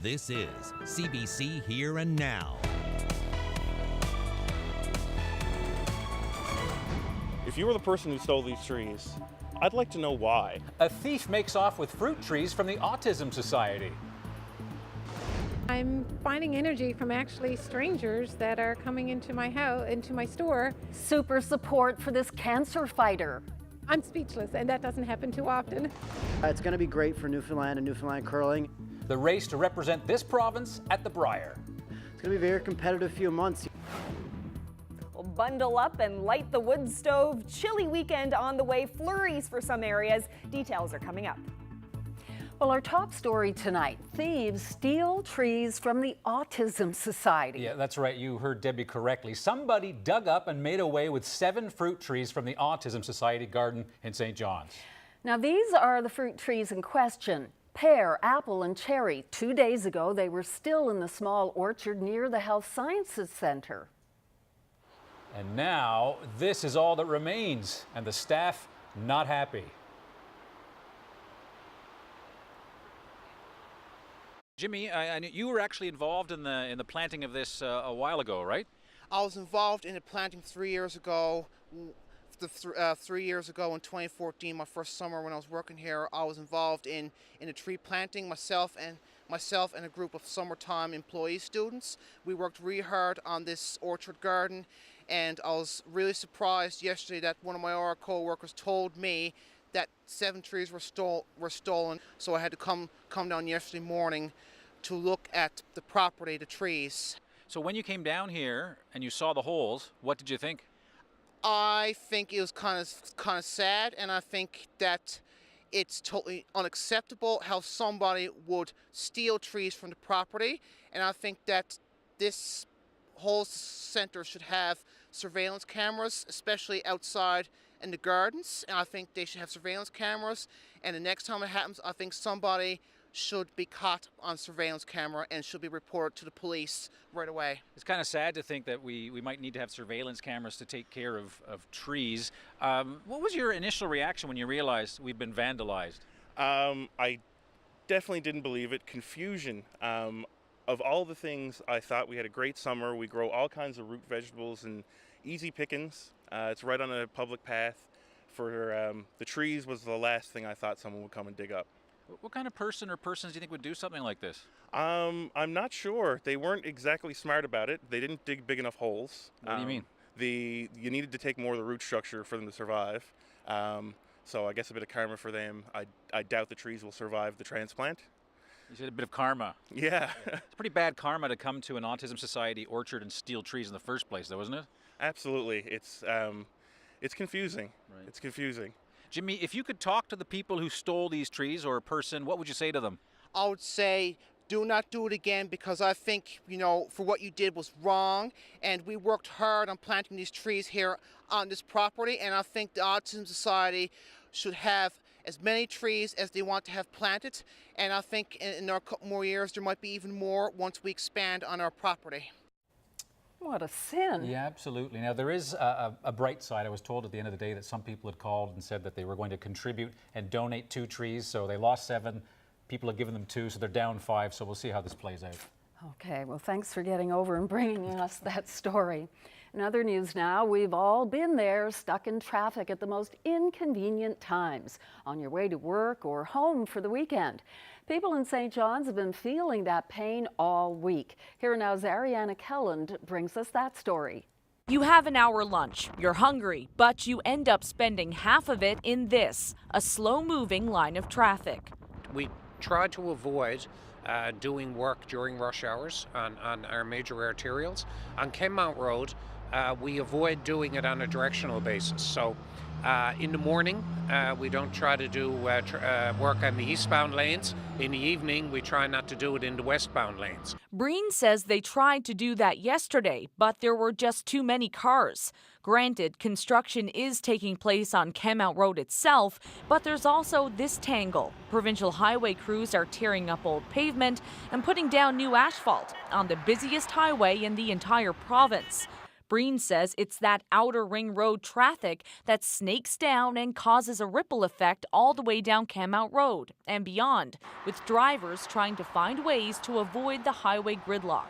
This is CBC Here and Now. If you were the person who stole these trees, I'd like to know why. A thief makes off with fruit trees from the Autism Society. I'm finding energy from actually strangers that are coming into my house, into my store. Super support for this cancer fighter. I'm speechless, and that doesn't happen too often. It's going to be great for Newfoundland and Newfoundland curling. The race to represent this province at the Briar. It's going to be a very competitive few months. Well, bundle up and light the wood stove. Chilly weekend on the way. Flurries for some areas. Details are coming up. Well, our top story tonight, thieves steal trees from the Autism Society. Yeah, that's right. You heard Debbie correctly. Somebody dug up and made away with 7 fruit trees from the Autism Society garden in St. John's. Now, these are the fruit trees in question. Pear, apple, and cherry. 2 days ago, they were still in the small orchard near the Health Sciences Center. And now, this is all that remains, and the staff not happy. Jimmy, I knew you were actually involved in the planting of this a while ago, right? I was involved in the planting 3 years ago. 3 years ago in 2014, my first summer when I was working here, I was involved in a tree planting myself and a group of summertime employee students. We worked really hard on this orchard garden, and I was really surprised yesterday that one of my OR co-workers told me that 7 trees were stolen. So I had to come down yesterday morning to look at the property, the trees. So when you came down here and you saw the holes, what did you think? I think it was kind of sad, and I think that it's totally unacceptable how somebody would steal trees from the property, and I think that this whole center should have surveillance cameras, especially outside in the gardens, and I think they should have surveillance cameras, and the next time it happens, I think somebody should be caught on surveillance camera and should be reported to the police right away. It's kind of sad to think that we might need to have surveillance cameras to take care of trees. What was your initial reaction when you realized we've been vandalized? I definitely didn't believe it. Confusion. Of all the things, I thought we had a great summer. We grow all kinds of root vegetables and easy pickings. It's right on a public path. For the trees was the last thing I thought someone would come and dig up. What kind of person or persons do you think would do something like this? I'm not sure. They weren't exactly smart about it. They didn't dig big enough holes. What do you mean? You needed to take more of the root structure for them to survive. So I guess a bit of karma for them. I doubt the trees will survive the transplant. You said a bit of karma. Yeah. It's pretty bad karma to come to an Autism Society orchard and steal trees in the first place, though, isn't it? Absolutely. It's confusing. Right. It's confusing. Jimmy, if you could talk to the people who stole these trees or a person, what would you say to them? I would say, do not do it again, because I think, for what you did was wrong, and we worked hard on planting these trees here on this property, and I think the Autism Society should have as many trees as they want to have planted, and I think in a couple more years there might be even more once we expand on our property. What a sin. Yeah, absolutely. Now, there is a bright side. I was told at the end of the day that some people had called and said that they were going to contribute and donate 2 trees. So they lost 7. People have given them 2, so they're down 5. So we'll see how this plays out. Okay, well, thanks for getting over and bringing us that story. In other news now, we've all been there, stuck in traffic at the most inconvenient times, on your way to work or home for the weekend. People in St. John's have been feeling that pain all week. Here now, Zariana Kelland brings us that story. You have an hour lunch, you're hungry, but you end up spending half of it in this, a slow-moving line of traffic. We try to avoid doing work during rush hours on our major arterials. On Kenmount Road, we avoid doing it on a directional basis. So in the morning, we don't try to do work on the eastbound lanes. In the evening, we try not to do it in the westbound lanes. Breen says they tried to do that yesterday, but there were just too many cars. Granted, construction is taking place on Kenmount Road itself, but there's also this tangle. Provincial highway crews are tearing up old pavement and putting down new asphalt on the busiest highway in the entire province. Breen says it's that outer ring road traffic that snakes down and causes a ripple effect all the way down Camount Road and beyond, with drivers trying to find ways to avoid the highway gridlock.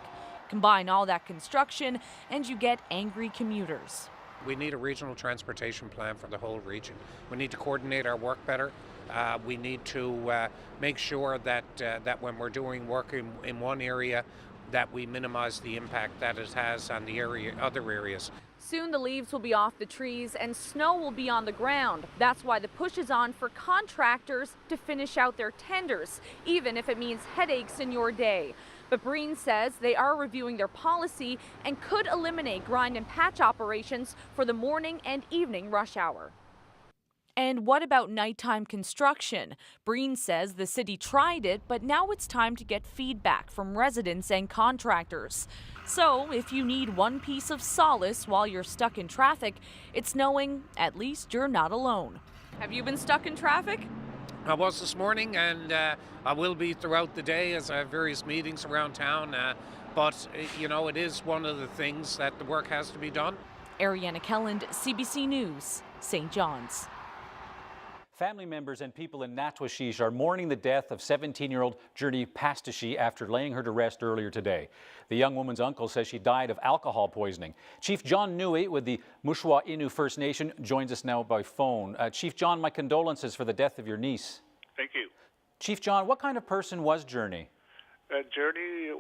Combine all that construction and you get angry commuters. We need a regional transportation plan for the whole region. We need to coordinate our work better. We need to make sure that when we're doing work in one area, that we minimize the impact that it has on the other areas. Soon the leaves will be off the trees and snow will be on the ground. That's why the push is on for contractors to finish out their tenders, even if it means headaches in your day. But Breen says they are reviewing their policy and could eliminate grind and patch operations for the morning and evening rush hour. And what about nighttime construction? Breen says the city tried it, but now it's time to get feedback from residents and contractors. So if you need one piece of solace while you're stuck in traffic, it's knowing at least you're not alone. Have you been stuck in traffic? I was this morning, and I will be throughout the day as I have various meetings around town. But, you know, it is one of the things that the work has to be done. Ariana Kelland, CBC News, St. John's. Family members and people in Natwashish are mourning the death of 17-year-old Journey Pastishi after laying her to rest earlier today. The young woman's uncle says she died of alcohol poisoning. Chief John Nui with the Mushwa Innu First Nation joins us now by phone. Chief John, my condolences for the death of your niece. Thank you. Chief John, what kind of person was Journey? Journey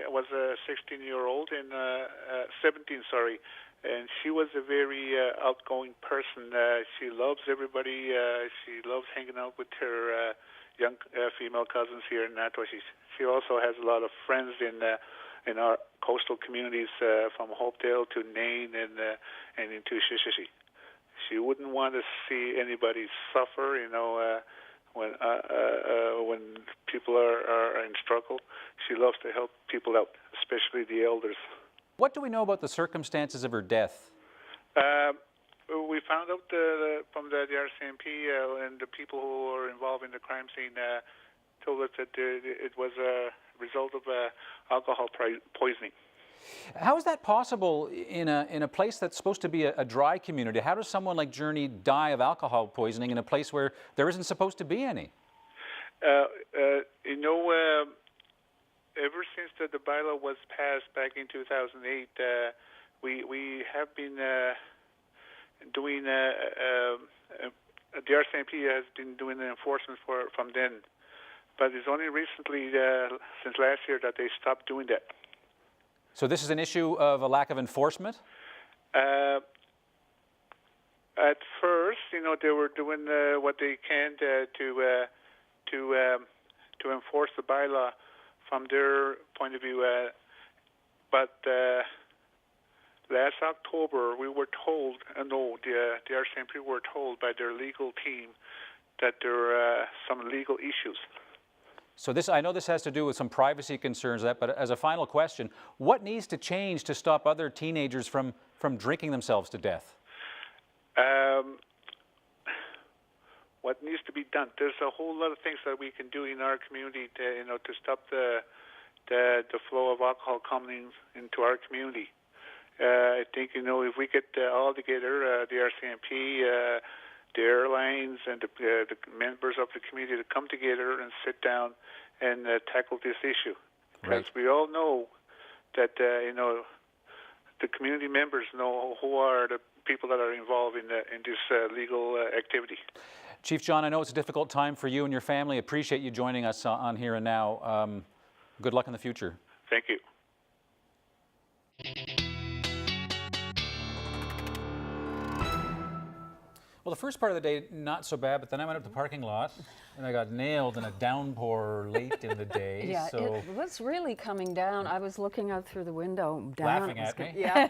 was a 16-year-old and 17, sorry. And she was a very outgoing person. She loves everybody. She loves hanging out with her young female cousins here in Natwashish. She also has a lot of friends in our coastal communities from Hopedale to Nain and into Shishishi. She wouldn't want to see anybody suffer, you know, when people are in struggle. She loves to help people out, especially the elders. What do we know about the circumstances of her death? We found out from the RCMP and the people who were involved in the crime scene told us that it was a result of alcohol poisoning. How is that possible in a place that's supposed to be a dry community? How does someone like Journey die of alcohol poisoning in a place where there isn't supposed to be any? You know, ever since the bylaw was passed back in 2008, we have been doing, the RCMP has been doing the enforcement from then. But it's only recently, since last year, that they stopped doing that. So this is an issue of a lack of enforcement? At first, you know, they were doing what they can to enforce the bylaw from their point of view, but last October we were told, the RCMP were told by their legal team that there are some legal issues. So I know this has to do with some privacy concerns, but as a final question, what needs to change to stop other teenagers from drinking themselves to death? What needs to be done? There's a whole lot of things that we can do in our community to stop the flow of alcohol coming into our community. I think, you know, if we get all together, the RCMP, the airlines, and the members of the community to come together and sit down and tackle this issue. Because we all know that, you know, the community members know who are the people that are involved in this legal activity. Chief John, I know it's a difficult time for you and your family. Appreciate you joining us on Here and Now. Good luck in the future. Thank you. Well, the first part of the day, not so bad, but then I went up to the parking lot and I got nailed in a downpour late in the day. Yeah, so it was really coming down. I was looking out through the window. Laughing at me. Yeah.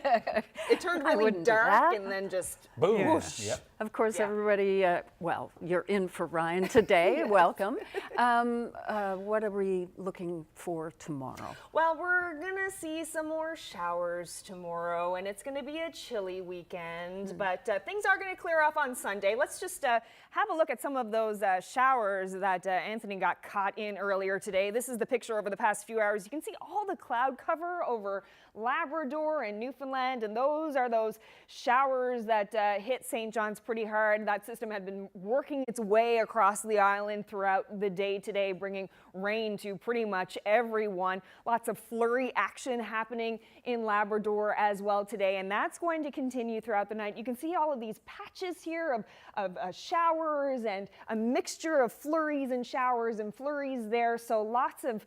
It turned really dark and then just boom. Whoosh. Yep. Of course, everybody, well, you're in for Ryan today. Welcome. What are we looking for tomorrow? Well, we're going to see some more showers tomorrow, and it's going to be a chilly weekend, but things are going to clear off on Sunday. Let's just have a look at some of those showers showers that Anthony got caught in earlier today. This is the picture over the past few hours. You can see all the cloud cover over Labrador and Newfoundland, and those are those showers that hit St. John's pretty hard. That system had been working its way across the island throughout the day today, bringing rain to pretty much everyone. Lots of flurry action happening in Labrador as well today, and that's going to continue throughout the night. You can see all of these patches here of showers and a mixture of flurries and showers and flurries there. So lots of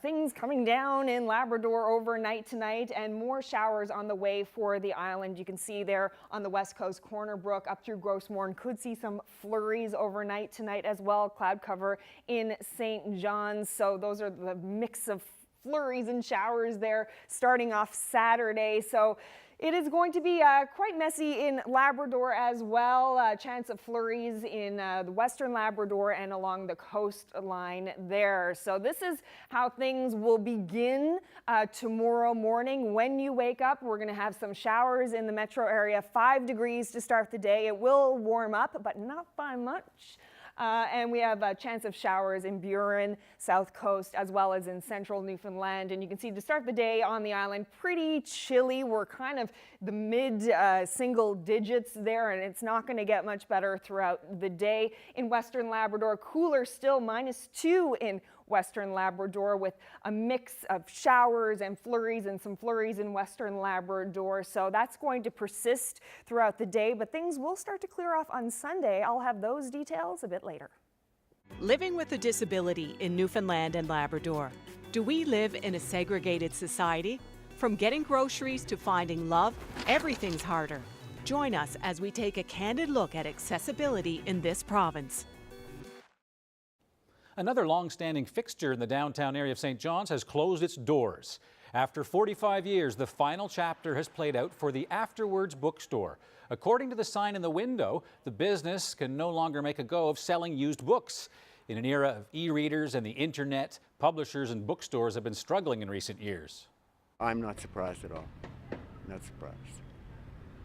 things coming down in Labrador overnight tonight, and more showers on the way for the island. You can see there on the west coast, Corner Brook up through Gross Mourne could see some flurries overnight tonight as well. Cloud cover in St. John's. So those are the mix of flurries and showers there starting off Saturday. So it is going to be quite messy in Labrador as well. Chance of flurries in the western Labrador and along the coastline there. So this is how things will begin tomorrow morning. When you wake up, we're going to have some showers in the metro area. 5 degrees to start the day. It will warm up, but not by much. And we have a chance of showers in Burin, South Coast, as well as in central Newfoundland. And you can see to start the day on the island, pretty chilly. We're kind of the mid single digits there, and it's not going to get much better throughout the day. In western Labrador, cooler still, -2 in western Labrador, with a mix of showers and flurries and some flurries in western Labrador. So that's going to persist throughout the day, but things will start to clear off on Sunday. I'll have those details a bit later. Living with a disability in Newfoundland and Labrador. Do we live in a segregated society? From getting groceries to finding love, everything's harder. Join us as we take a candid look at accessibility in this province. Another long-standing fixture in the downtown area of St. John's has closed its doors. After 45 years, the final chapter has played out for the Afterwards Bookstore. According to the sign in the window, the business can no longer make a go of selling used books. In an era of e-readers and the internet, publishers and bookstores have been struggling in recent years. I'm not surprised at all. Not surprised.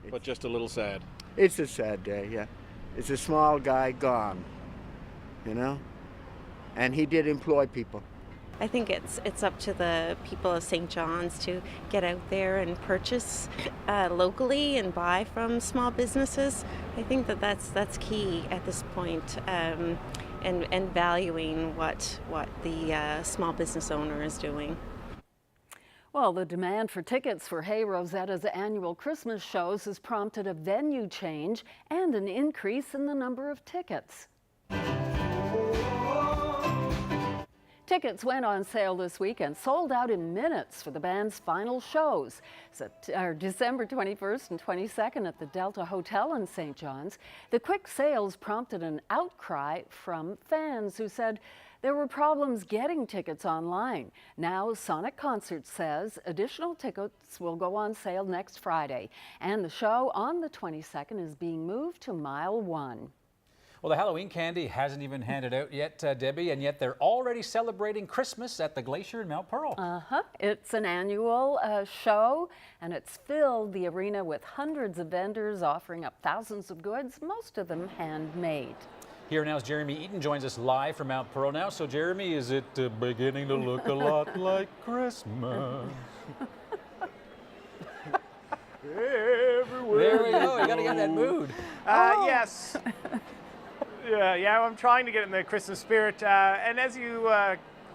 But just a little sad. It's a sad day, yeah. It's a small guy gone, you know? And he did employ people. I think it's up to the people of St. John's to get out there and purchase locally and buy from small businesses. I think that's key at this point, and valuing what the small business owner is doing. Well, the demand for tickets for Hey Rosetta's annual Christmas shows has prompted a venue change and an increase in the number of tickets. Tickets went on sale this weekend, sold out in minutes for the band's final shows. December 21st and 22nd at the Delta Hotel in St. John's. The quick sales prompted an outcry from fans who said there were problems getting tickets online. Now, Sonic Concerts says additional tickets will go on sale next Friday, and the show on the 22nd is being moved to Mile 1. Well, the Halloween candy hasn't even handed out yet, Debbie, and yet they're already celebrating Christmas at the Glacier in Mount Pearl. It's an annual show, and it's filled the arena with hundreds of vendors offering up thousands of goods, most of them handmade. Here now is Jeremy Eaton, joins us live from Mount Pearl now. So, Jeremy, is it beginning to look a lot like Christmas? Everywhere. There we go. You got to get that mood. Yes. Yeah, I'm trying to get in the Christmas spirit. And as you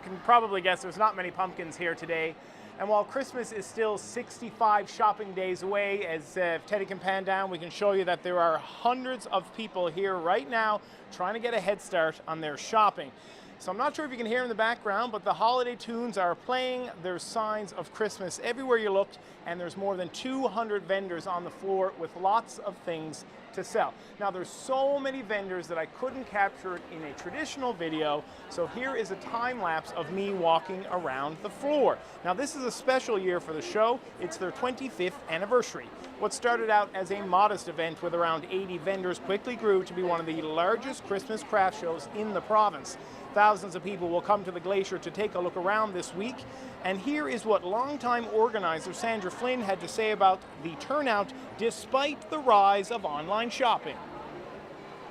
can probably guess, there's not many pumpkins here today. And while Christmas is still 65 shopping days away, as Teddy can pan down, we can show you that there are hundreds of people here right now trying to get a head start on their shopping. So I'm not sure if you can hear in the background, but the holiday tunes are playing. There's signs of Christmas everywhere you looked, and there's more than 200 vendors on the floor with lots of things to sell. Now, there's so many vendors that I couldn't capture it in a traditional video, so here is a time lapse of me walking around the floor. Now, this is a special year for the show. It's their 25th anniversary. What started out as a modest event with around 80 vendors quickly grew to be one of the largest Christmas craft shows in the province. Thousands of people will come to the Glacier to take a look around this week. And here is what longtime organizer Sandra Flynn had to say about the turnout despite the rise of online shopping.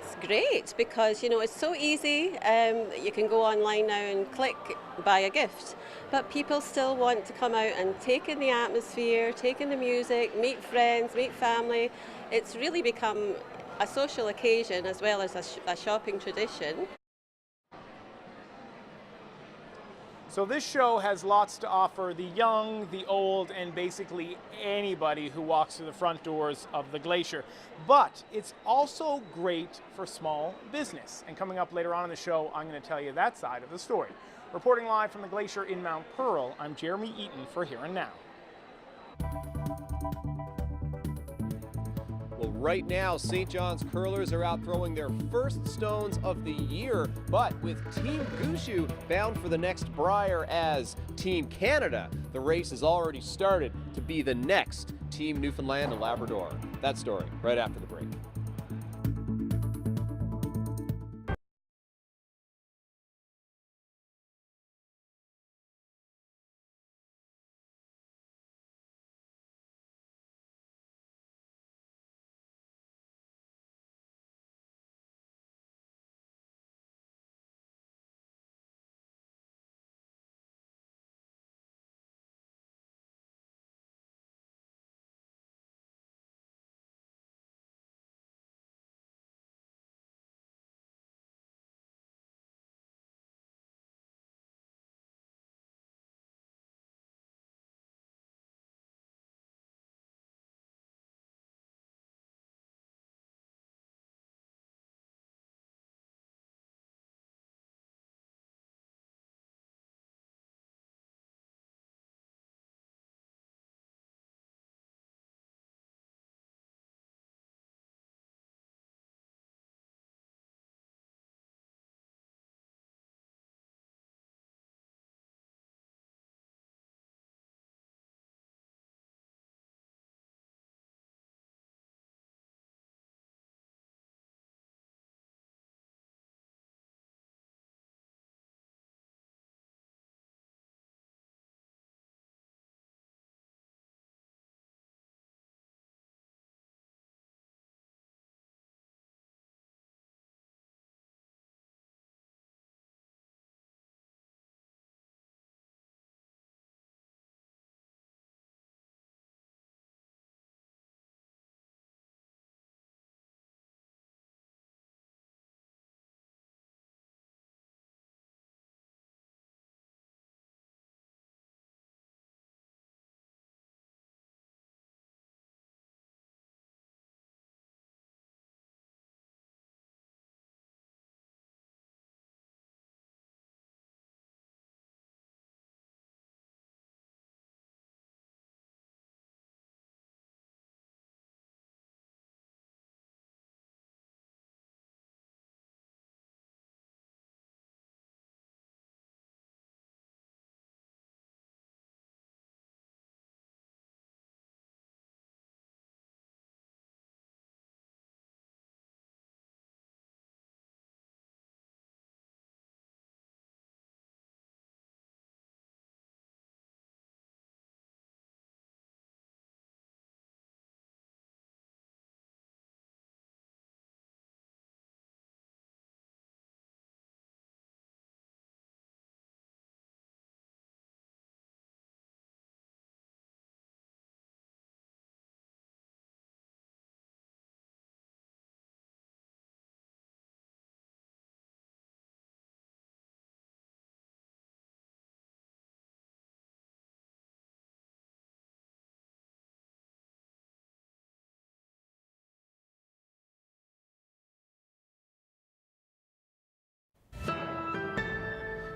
It's great because, you know, it's so easy. You can go online now and click buy a gift, but people still want to come out and take in the atmosphere, take in the music, meet friends, meet family. It's really become a social occasion as well as a shopping tradition. So this show has lots to offer the young, the old, and basically anybody who walks through the front doors of the Glacier. But it's also great for small business. And coming up later on in the show, I'm going to tell you that side of the story. Reporting live from the Glacier in Mount Pearl, I'm Jeremy Eaton for Here and Now. Well, right now, St. John's curlers are out throwing their first stones of the year, but with Team Gushue bound for the next Brier as Team Canada, the race has already started to be the next Team Newfoundland and Labrador. That story right after the break.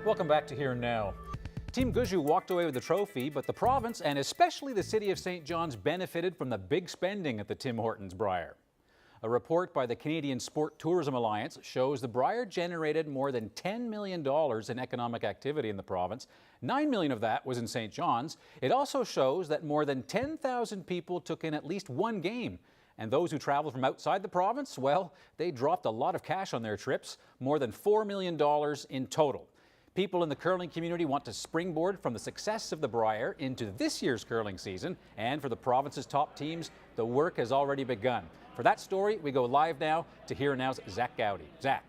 Welcome back to Here and Now. Team Gushue walked away with the trophy, but the province and especially the city of St. John's benefited from the big spending at the Tim Hortons Brier. A report by the Canadian Sport Tourism Alliance shows the Brier generated more than $10 million in economic activity in the province. $9 million of that was in St. John's. It also shows that more than 10,000 people took in at least one game. And those who traveled from outside the province, well, they dropped a lot of cash on their trips, more than $4 million in total. People in the curling community want to springboard from the success of the Brier into this year's curling season, and for the province's top teams, the work has already begun. For that story, we go live now to Here Now's Zach Gowdy. Zach.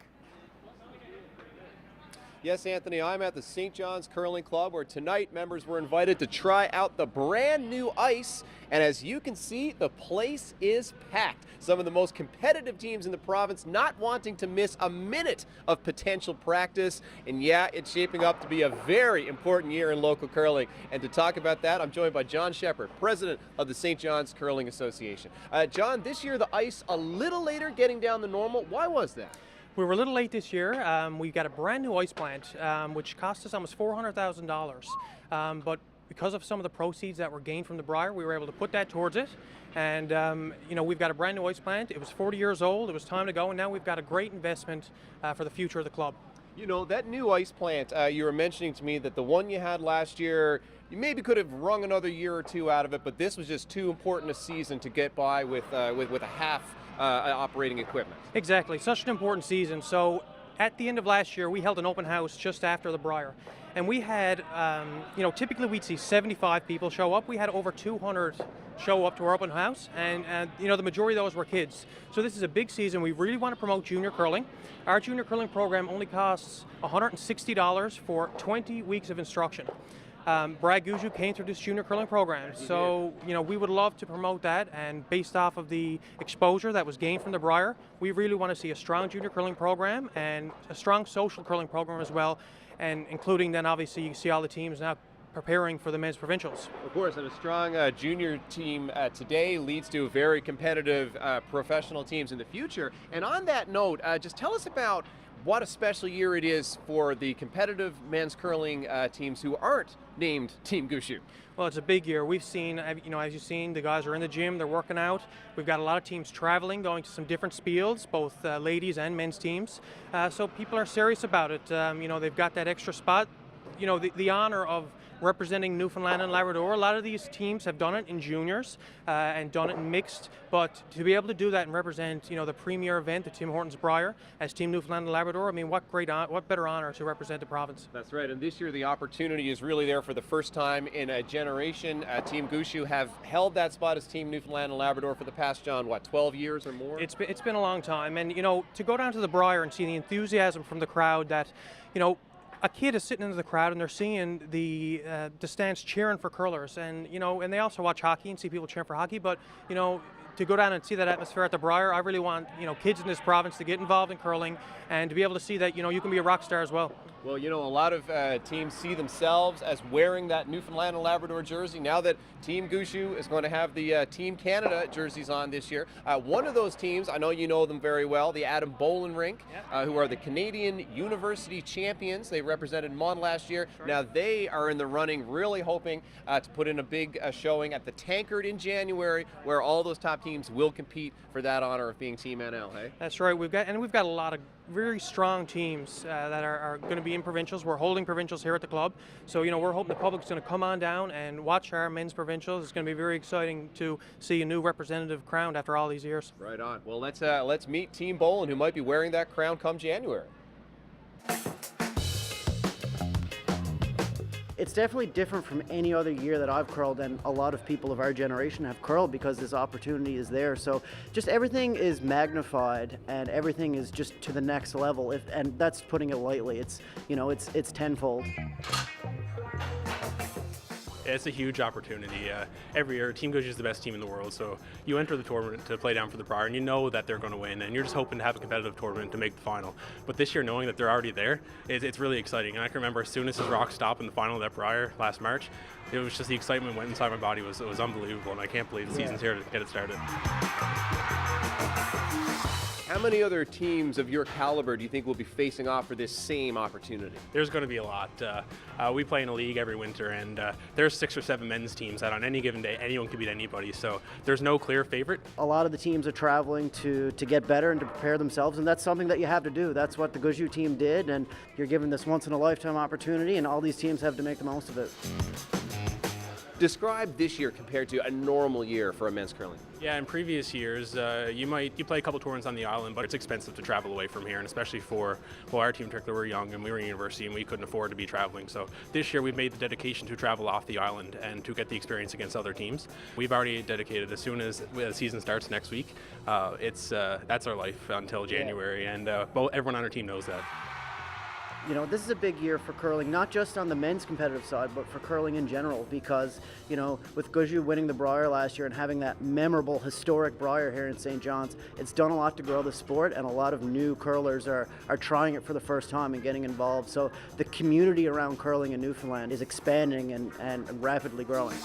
Yes, Anthony, I'm at the St. John's Curling Club, where tonight members were invited to try out the brand new ice. And as you can see, the place is packed. Some of the most competitive teams in the province not wanting to miss a minute of potential practice. And yeah, it's shaping up to be a very important year in local curling. And to talk about that, I'm joined by John Shepard, president of the St. John's Curling Association. John, this year the ice a little later getting down than normal. Why was that? We were a little late this year. We got a brand new ice plant, which cost us almost $400,000. But because of some of the proceeds that were gained from the Brier, we were able to put that towards it. And, you know, we've got a brand new ice plant. It was 40 years old. It was time to go. And now we've got a great investment for the future of the club. You know, that new ice plant, you were mentioning to me that the one you had last year, you maybe could have wrung another year or two out of it, but this was just too important a season to get by with a half operating equipment. Exactly, such an important season. So at the end of last year, we held an open house just after the Brier. And we had, you know, typically we'd see 75 people show up. We had over 200 show up to our open house, and you know, the majority of those were kids. So this is a big season. We really want to promote junior curling. Our junior curling program only costs $160 for 20 weeks of instruction. Brad Guju came through this junior curling program, so you know, we would love to promote that, and based off of the exposure that was gained from the Brier, we really want to see a strong junior curling program and a strong social curling program as well, and including then obviously you see all the teams now preparing for the men's provincials. Of course, and a strong junior team today leads to very competitive professional teams in the future. And on that note, just tell us about what a special year it is for the competitive men's curling teams who aren't named Team Gushue. Well, it's a big year. We've seen, you know, as you've seen, the guys are in the gym, they're working out. We've got a lot of teams traveling, going to some different spiels, both ladies and men's teams. So people are serious about it. You know, they've got that extra spot. You know, the honor of representing Newfoundland and Labrador. A lot of these teams have done it in juniors and done it in mixed, but to be able to do that and represent, you know, the premier event, the Tim Hortons Brier, as Team Newfoundland and Labrador, I mean, what better honor to represent the province. That's right, and this year the opportunity is really there for the first time in a generation. Team Gushue have held that spot as Team Newfoundland and Labrador for the past, John, what, 12 years or more? It's been a long time, and, you know, to go down to the Brier and see the enthusiasm from the crowd that, you know, a kid is sitting in the crowd and they're seeing the stands cheering for curlers, and you know, and they also watch hockey and see people cheering for hockey. But you know, to go down and see that atmosphere at the Brier, I really want, you know, kids in this province to get involved in curling and to be able to see that, you know, you can be a rock star as well. Well, you know, a lot of teams see themselves as wearing that Newfoundland and Labrador jersey now that Team Gushue is going to have the Team Canada jerseys on this year. One of those teams, I know you know them very well, the Adam Bolin Rink, who are the Canadian University champions. They represented Mon last year. Sure. Now they are in the running, really hoping to put in a big showing at the Tankard in January, where all those top teams will compete for that honor of being Team NL, hey? That's right. We've got a lot of very strong teams that are going to be in provincials. We're holding provincials here at the club, so you know, we're hoping the public's going to come on down and watch our men's provincials. It's going to be very exciting to see a new representative crowned after all these years. Right on. Well, let's meet Team Bolin, who might be wearing that crown come January. It's definitely different from any other year that I've curled, and a lot of people of our generation have curled because this opportunity is there. So just everything is magnified and everything is just to the next level, and that's putting it lightly. It's, you know, it's tenfold. It's a huge opportunity. Every year, Team Gushue is the best team in the world, so you enter the tournament to play down for the Brier, and you know that they're going to win, and you're just hoping to have a competitive tournament to make the final. But this year, knowing that they're already there, it's really exciting. And I can remember as soon as his rock stopped in the final of that Brier last March, it was just the excitement went inside my body. It was unbelievable, and I can't believe the season's here to get it started. How many other teams of your caliber do you think will be facing off for this same opportunity? There's going to be a lot. We play in a league every winter, and there's 6 or 7 men's teams that on any given day, anyone can beat anybody. So there's no clear favorite. A lot of the teams are traveling to get better and to prepare themselves, and that's something that you have to do. That's what the Gushue team did, and you're given this once-in-a-lifetime opportunity, and all these teams have to make the most of it. Describe this year compared to a normal year for men's curling. Yeah, in previous years, you play a couple tournaments on the island, but it's expensive to travel away from here, and especially for our team in particular, we're young and we were in university and we couldn't afford to be traveling. So this year we've made the dedication to travel off the island and to get the experience against other teams. We've already dedicated as soon as the season starts next week. That's our life until January, and everyone on our team knows that. You know, this is a big year for curling, not just on the men's competitive side, but for curling in general, because, you know, with Guju winning the Brier last year and having that memorable, historic Brier here in St. John's, it's done a lot to grow the sport, and a lot of new curlers are trying it for the first time and getting involved. So the community around curling in Newfoundland is expanding and rapidly growing.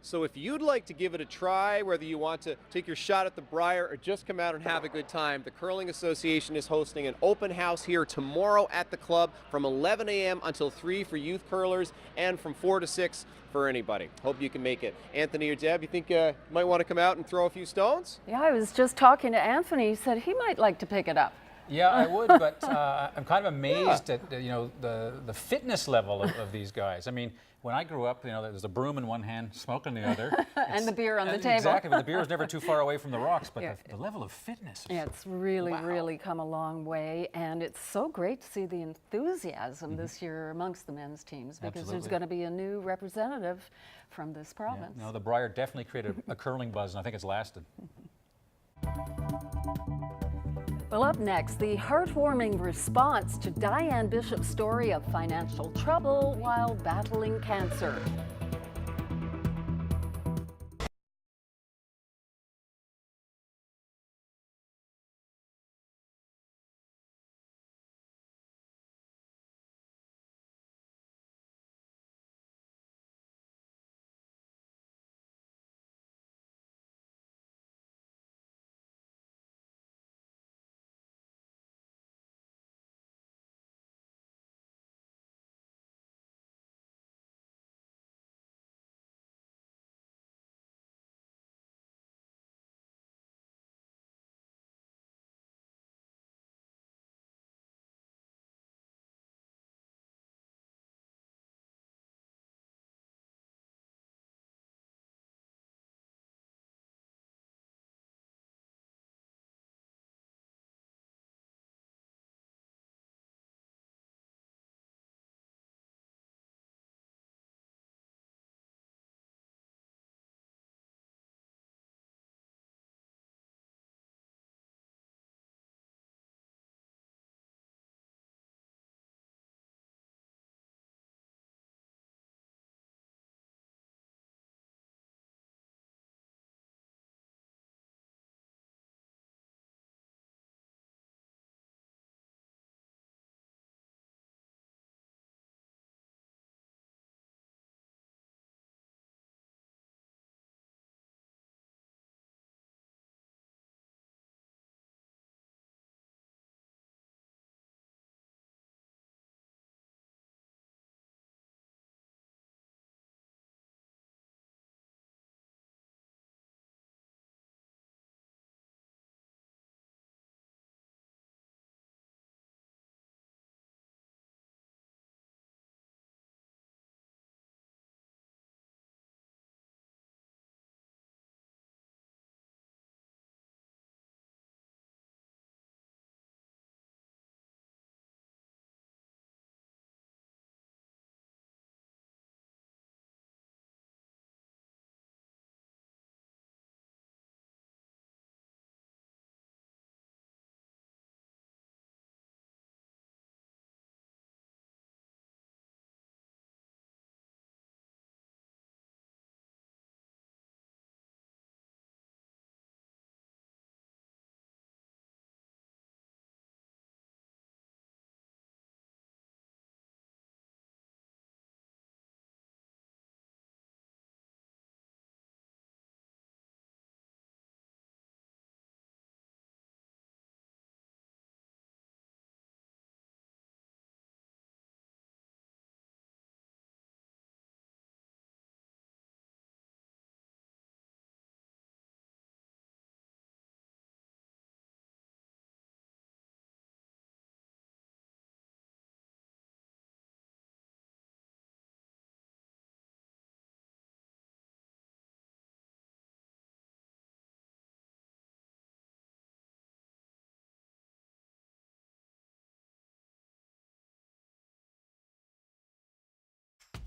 So if you'd like to give it a try, whether you want to take your shot at the Brier or just come out and have a good time, the Curling Association is hosting an open house here tomorrow at the club from 11 a.m. until 3 for youth curlers and from 4 to 6 for anybody. Hope you can make it. Anthony or Deb, you think you might want to come out and throw a few stones? Yeah, I was just talking to Anthony. He said he might like to pick it up. Yeah, I would, but I'm kind of amazed at the fitness level of these guys. I mean, when I grew up, there's a broom in one hand, smoke in the other. And the beer on the table. Exactly, but the beer was never too far away from the rocks, but the level of fitness. Yeah, it's really come a long way, and it's so great to see the enthusiasm this year amongst the men's teams, because there's going to be a new representative from this province. Yeah. No, the Brier definitely created a curling buzz, and I think it's lasted. Well, up next, the heartwarming response to Diane Bishop's story of financial trouble while battling cancer.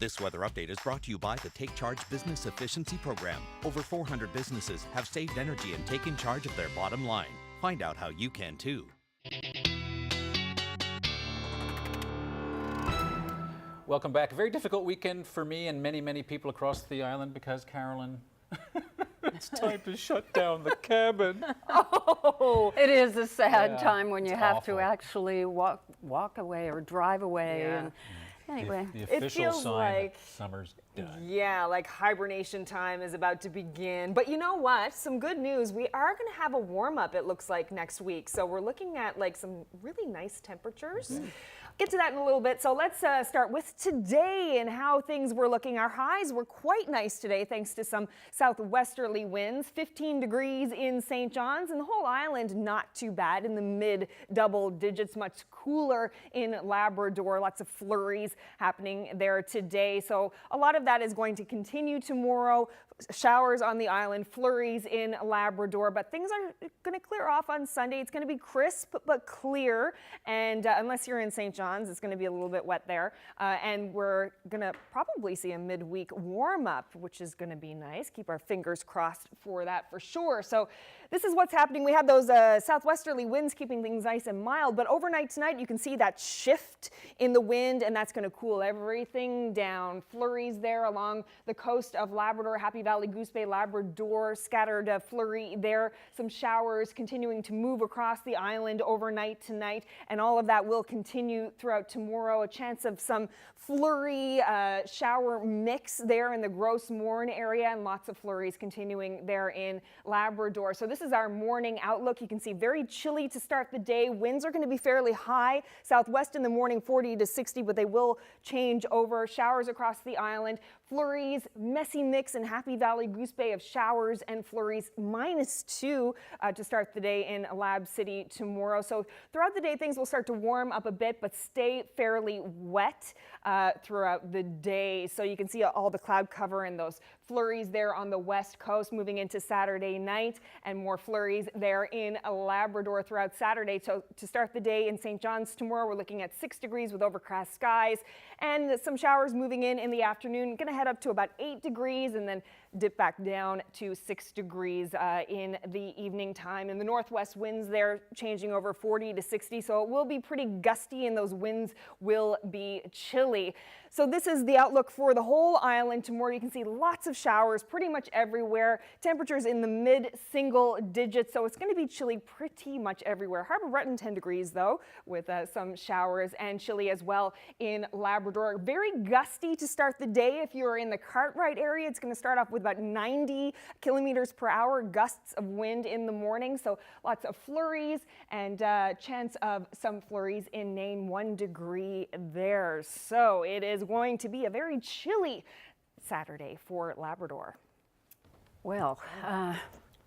This weather update is brought to you by the Take Charge Business Efficiency Program. Over 400 businesses have saved energy and taken charge of their bottom line. Find out how you can too. Welcome back. A very difficult weekend for me and many, many people across the island because, Carolyn, it's time to shut down the cabin. Oh, it is a sad Yeah, time when you it's have awful. to actually walk away or drive away. Yeah. And anyway, The It official feels sign like- that summer's done. Yeah, like hibernation time is about to begin. But you know what? Some good news. We are going to have a warm up, it looks like, next week. So we're looking at like some really nice temperatures. Get to that in a little bit. So let's start with today and how things were looking. Our highs were quite nice today thanks to some southwesterly winds. 15 degrees in St. John's, and the whole island not too bad in the mid double digits. Much cooler in Labrador. Lots of flurries happening there today. So a lot of that is going to continue tomorrow. Showers on the island, flurries in Labrador, but things are going to clear off on Sunday. It's going to be crisp but clear, and unless you're in St. John's, it's going to be a little bit wet there. And we're going to probably see a midweek warm up, which is going to be nice. Keep our fingers crossed for that for sure. So this is what's happening. We have those southwesterly winds keeping things nice and mild, but overnight tonight you can see that shift in the wind, and that's going to cool everything down. Flurries there along the coast of Labrador, Happy Valley, Goose Bay, Labrador, scattered flurry there. Some showers continuing to move across the island overnight tonight, and all of that will continue throughout tomorrow. A chance of some flurry shower mix there in the Gross Mourne area, and lots of flurries continuing there in Labrador. So this is our morning outlook. You can see very chilly to start the day. Winds are going to be fairly high. Southwest in the morning 40 to 60, but they will change over. Showers across the island. Flurries, messy mix in Happy Valley, Goose Bay of showers and flurries. -2 to start the day in Lab City tomorrow. So throughout the day, things will start to warm up a bit, but stay fairly wet throughout the day. So you can see all the cloud cover and those flurries there on the west coast moving into Saturday night, and more flurries there in Labrador throughout Saturday. So to start the day in St. John's tomorrow, we're looking at 6 degrees with overcast skies and some showers moving in the afternoon. Going to head up to about 8 degrees and then dip back down to 6 degrees in the evening time. And the northwest winds there changing over 40 to 60, so it will be pretty gusty and those winds will be chilly. So this is the outlook for the whole island tomorrow. You can see lots of showers pretty much everywhere. Temperatures in the mid-single digits, so it's going to be chilly pretty much everywhere. Harbour Breton 10 degrees though, with some showers, and chilly as well in Labrador. Very gusty to start the day. If you're in the Cartwright area, it's going to start off with about 90 kilometers per hour gusts of wind in the morning. So lots of flurries and chance of some flurries in Nain, 1 degree there. So it is going to be a very chilly Saturday for Labrador. well,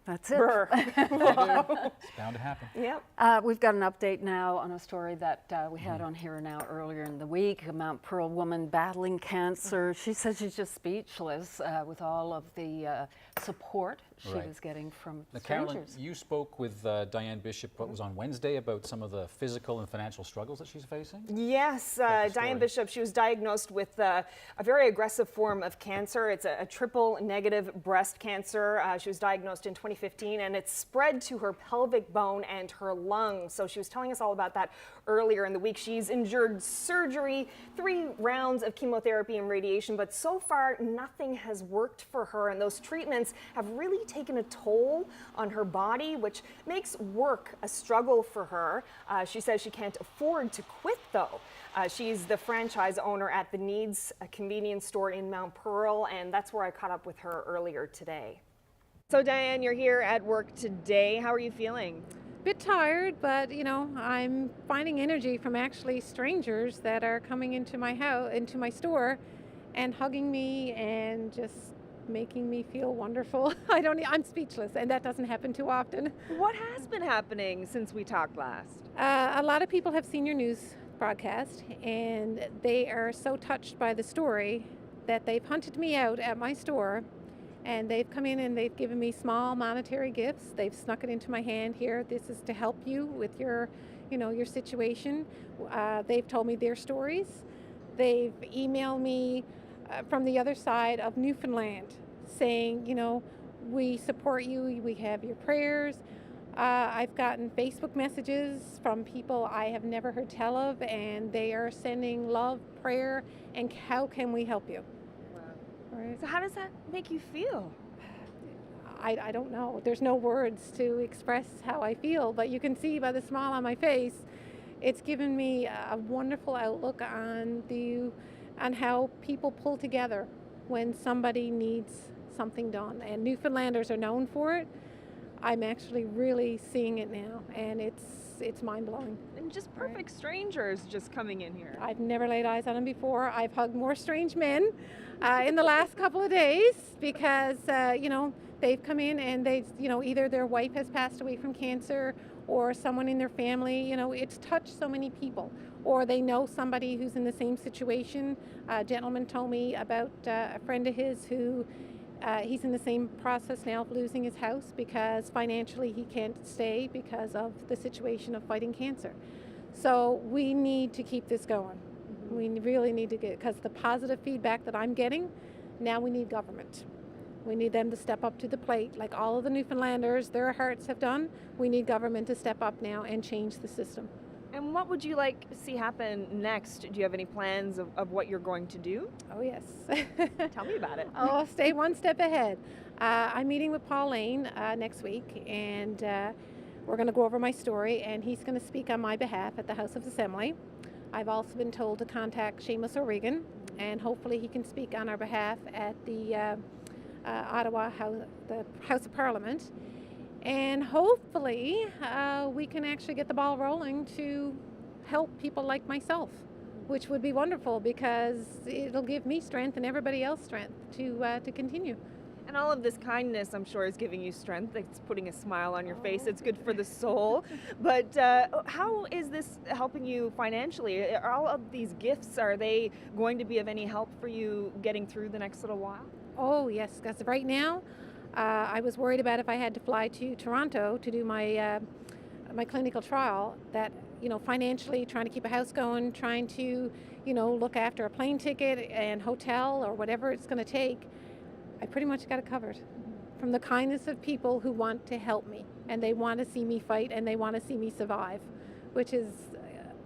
that's it. It's bound to happen. Yep. We've got an update now on a story that we had on Here Now earlier in the week. A Mount Pearl woman battling cancer. She says she's just speechless with all of the support she was getting from Now, Carolyn, strangers. you spoke with Diane Bishop, what was on Wednesday, about some of the physical and financial struggles that she's facing? Yes, Diane Bishop, she was diagnosed with a very aggressive form of cancer. It's a triple negative breast cancer. She was diagnosed in 2015, and it's spread to her pelvic bone and her lungs. So she was telling us all about that earlier in the week. She's endured surgery, 3 rounds of chemotherapy and radiation, but so far nothing has worked for her, and those treatments have really taken a toll on her body, which makes work a struggle for her. She says she can't afford to quit though. She's the franchise owner at The Needs, a convenience store in Mount Pearl, and that's where I caught up with her earlier today. So Diane, you're here at work today. How are you feeling? Bit tired, but you know, I'm finding energy from actually strangers that are coming into my house, into my store, and hugging me and just making me feel wonderful. I'm speechless, and that doesn't happen too often. What has been happening since we talked last? A lot of people have seen your news broadcast, and they are so touched by the story that they've hunted me out at my store, and they've come in and they've given me small monetary gifts. They've snuck it into my hand. Here, this is to help you with your situation. They've told me their stories. They've emailed me from the other side of Newfoundland saying, you know, we support you, we have your prayers. I've gotten Facebook messages from people I have never heard tell of, and they are sending love, prayer, and how can we help you? Wow. Right. So how does that make you feel? I don't know. There's no words to express how I feel, but you can see by the smile on my face, it's given me a wonderful outlook on how people pull together when somebody needs something done. And Newfoundlanders are known for it. I'm actually really seeing it now, and it's mind-blowing. And just perfect strangers just coming in here. I've never laid eyes on them before. I've hugged more strange men in the last couple of days because, you know, they've come in and either their wife has passed away from cancer or someone in their family, you know, it's touched so many people. Or they know somebody who's in the same situation. A gentleman told me about a friend of his who he's in the same process now of losing his house because financially he can't stay because of the situation of fighting cancer. So we need to keep this going. We really need to because the positive feedback that I'm getting, now we need government. We need them to step up to the plate like all of the Newfoundlanders, their hearts have done. We need government to step up now and change the system. And what would you like to see happen next? Do you have any plans of what you're going to do? Oh, yes. Tell me about it. I'll stay one step ahead. I'm meeting with Paul Lane next week, and we're going to go over my story, and he's going to speak on my behalf at the House of Assembly. I've also been told to contact Seamus O'Regan, and hopefully he can speak on our behalf at the Ottawa the House of Parliament. And hopefully we can actually get the ball rolling to help people like myself, which would be wonderful because it'll give me strength and everybody else strength to continue. And all of this kindness, I'm sure, is giving you strength. It's putting a smile on your face. It's good for the soul. But how is this helping you financially? Are all of these gifts, are they going to be of any help for you getting through the next little while? Oh, yes, because right now, I was worried about if I had to fly to Toronto to do my my clinical trial, that, you know, financially trying to keep a house going, trying to, you know, look after a plane ticket and hotel or whatever it's going to take, I pretty much got it covered. From the kindness of people who want to help me and they want to see me fight and they want to see me survive, which is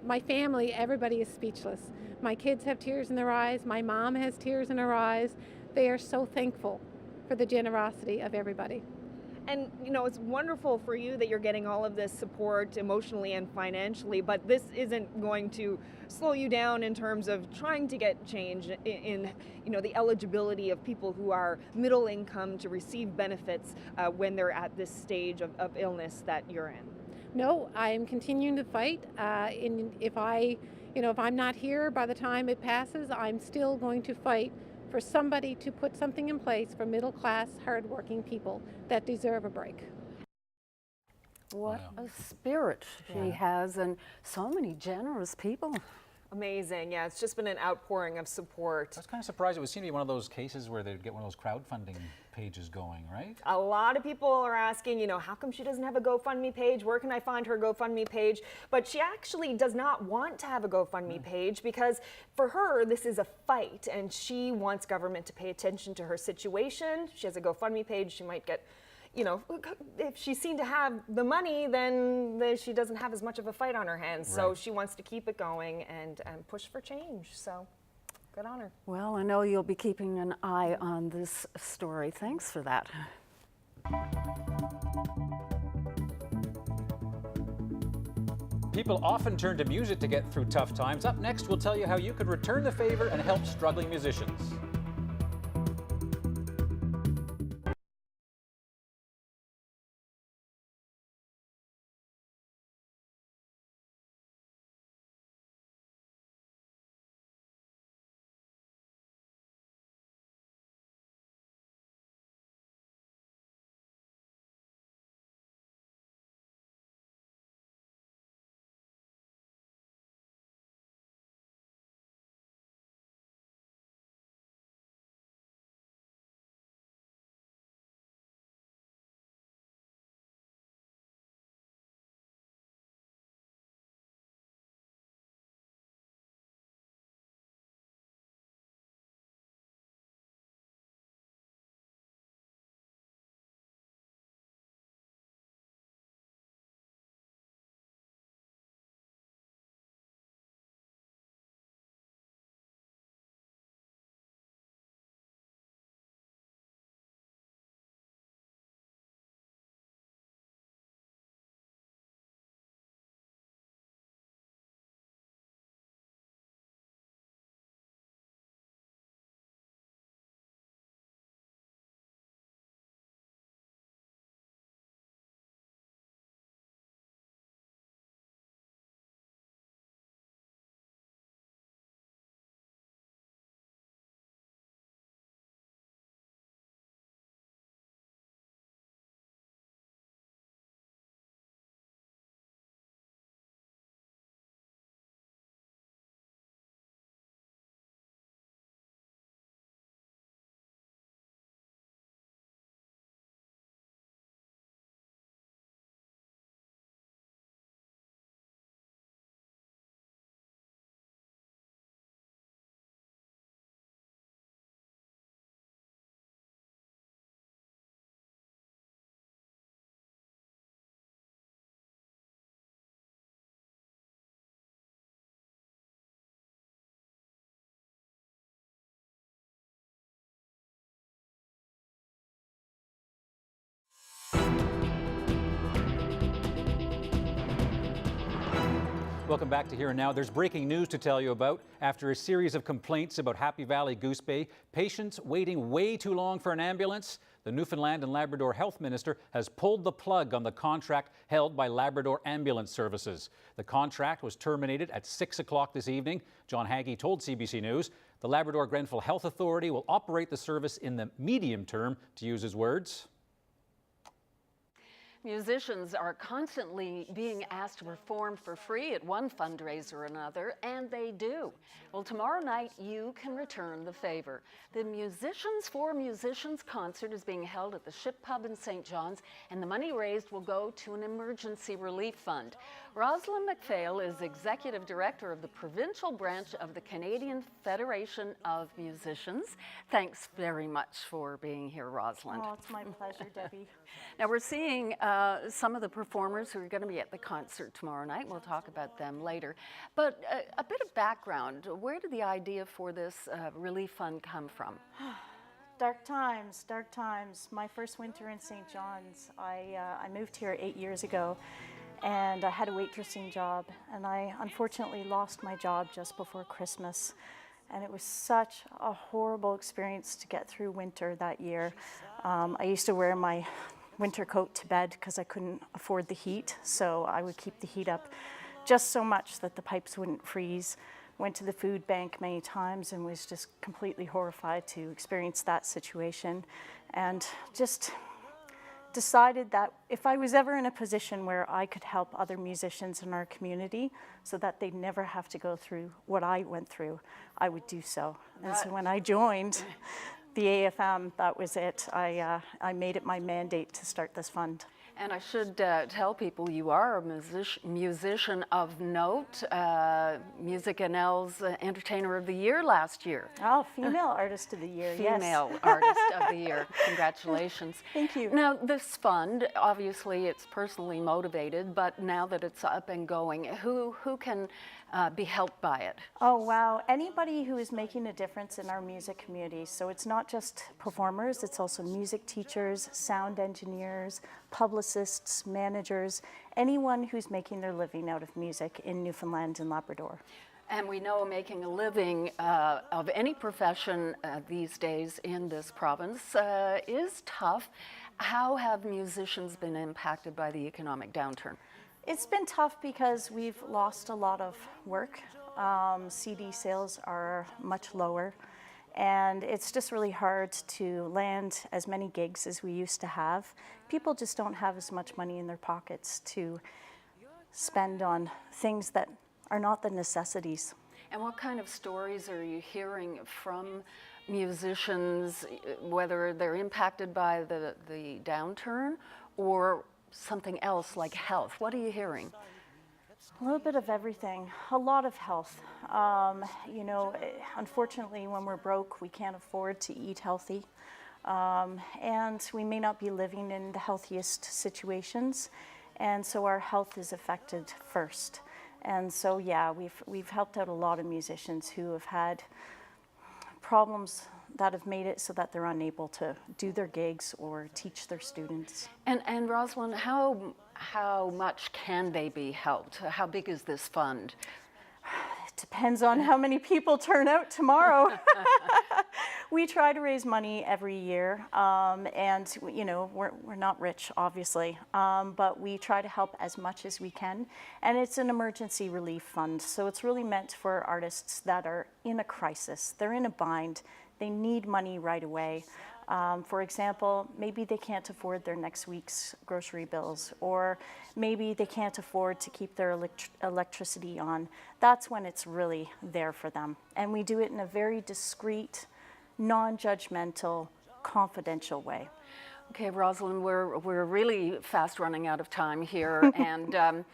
my family, everybody is speechless. My kids have tears in their eyes. My mom has tears in her eyes. They are so thankful for the generosity of everybody. And, you know, it's wonderful for you that you're getting all of this support emotionally and financially, but this isn't going to slow you down in terms of trying to get change in you know, the eligibility of people who are middle income to receive benefits when they're at this stage of illness that you're in. No, I am continuing to fight. If I'm not here by the time it passes, I'm still going to fight for somebody to put something in place for middle-class, hard-working people that deserve a break. What a spirit she has, and so many generous people. Amazing. Yeah, it's just been an outpouring of support. I was kind of surprised. It would seem to be one of those cases where they'd get one of those crowdfunding pages going, right? A lot of people are asking, you know, how come she doesn't have a GoFundMe page? Where can I find her GoFundMe page? But she actually does not want to have a GoFundMe page because for her, this is a fight and she wants government to pay attention to her situation. She has a GoFundMe page. She might get, you know, if she's seen to have the money, then she doesn't have as much of a fight on her hands. Right. So she wants to keep it going and push for change. So good on her. Well, I know you'll be keeping an eye on this story. Thanks for that. People often turn to music to get through tough times. Up next, we'll tell you how you could return the favor and help struggling musicians. Welcome back to Here and Now. There's breaking news to tell you about. After a series of complaints about Happy Valley Goose Bay, patients waiting way too long for an ambulance, the Newfoundland and Labrador Health Minister has pulled the plug on the contract held by Labrador Ambulance Services. The contract was terminated at 6 o'clock this evening. John Hagee told CBC News the Labrador Grenfell Health Authority will operate the service in the medium term, to use his words. Musicians are constantly being asked to perform for free at one fundraiser or another, and they do. Well, tomorrow night, you can return the favor. The Musicians for Musicians concert is being held at the Ship Pub in St. John's, and the money raised will go to an emergency relief fund. Rosalind McPhail is Executive Director of the provincial branch of the Canadian Federation of Musicians. Thanks very much for being here, Rosalind. Oh, it's my pleasure, Debbie. Now, we're seeing some of the performers who are going to be at the concert tomorrow night. We'll talk about them later. But a bit of background. Where did the idea for this relief fund come from? Dark times, dark times. My first winter in St. John's, I moved here 8 years ago, and I had a waitressing job, and I unfortunately lost my job just before Christmas. And it was such a horrible experience to get through winter that year. I used to wear my winter coat to bed because I couldn't afford the heat, so I would keep the heat up just so much that the pipes wouldn't freeze. Went to the food bank many times and was just completely horrified to experience that situation, and just decided that if I was ever in a position where I could help other musicians in our community so that they'd never have to go through what I went through, I would do so. And so when I joined the AFM, that was it. I made it my mandate to start this fund. And I should tell people you are a musician of note, Music NL's Entertainer of the Year last year. Oh, Female Artist of the Year, yes. Female Artist of the Year. Congratulations. Thank you. Now, this fund, obviously it's personally motivated, but now that it's up and going, who can be helped by it? Oh, wow. Anybody who is making a difference in our music community. So it's not just performers, it's also music teachers, sound engineers, publicists, managers, anyone who's making their living out of music in Newfoundland and Labrador. And we know making a living of any profession these days in this province is tough. How have musicians been impacted by the economic downturn? It's been tough because we've lost a lot of work. CD sales are much lower, and it's just really hard to land as many gigs as we used to have. People just don't have as much money in their pockets to spend on things that are not the necessities. And what kind of stories are you hearing from musicians, whether they're impacted by the downturn or something else like health? What are you hearing? A little bit of everything, a lot of health. You know, unfortunately, when we're broke, we can't afford to eat healthy. And we may not be living in the healthiest situations. And so our health is affected first. And so, yeah, we've helped out a lot of musicians who have had problems that have made it so that they're unable to do their gigs or teach their students. And Rosalind, how much can they be helped? How big is this fund? It depends on how many people turn out tomorrow. We try to raise money every year, and you know, we're not rich, obviously, but we try to help as much as we can. And it's an emergency relief fund, so it's really meant for artists that are in a crisis. They're in a bind. They need money right away. For example, maybe they can't afford their next week's grocery bills, or maybe they can't afford to keep their electricity on. That's when it's really there for them. And we do it in a very discreet, non-judgmental, confidential way. Okay, Rosalind, we're really fast running out of time here, and